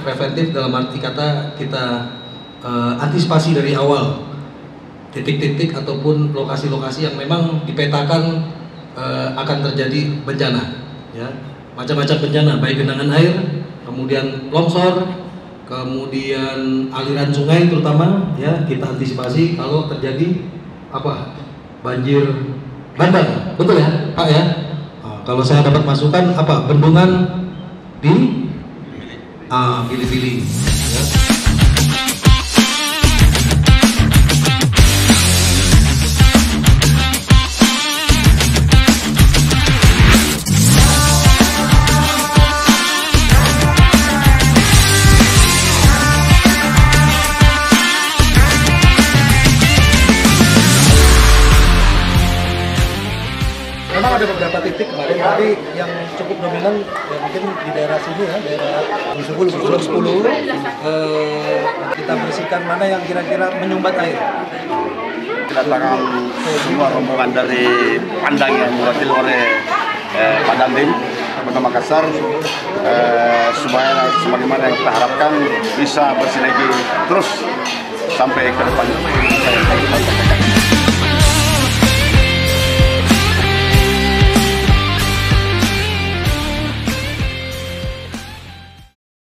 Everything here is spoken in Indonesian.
preventif dalam arti kata kita antisipasi dari awal titik-titik ataupun lokasi-lokasi yang memang dipetakan akan terjadi bencana, ya, macam-macam bencana, baik genangan air, kemudian longsor, kemudian aliran sungai terutama, ya, kita antisipasi kalau terjadi banjir bandang, betul ya Pak ya? Nah, kalau saya dapat masukan bendungan di Bili-Bili, ya. Memang ada beberapa titik kemarin, tapi yang cukup dominan ya mungkin di daerah sini ya, daerah 10 kita bersihkan mana yang kira-kira menyumbat air. Kedatangan semua rombongan dari Pandang yang diwakili oleh Pak Dandim, Kota Makassar, supaya sebagaimana yang kita harapkan bisa bersinergi terus sampai ke depan.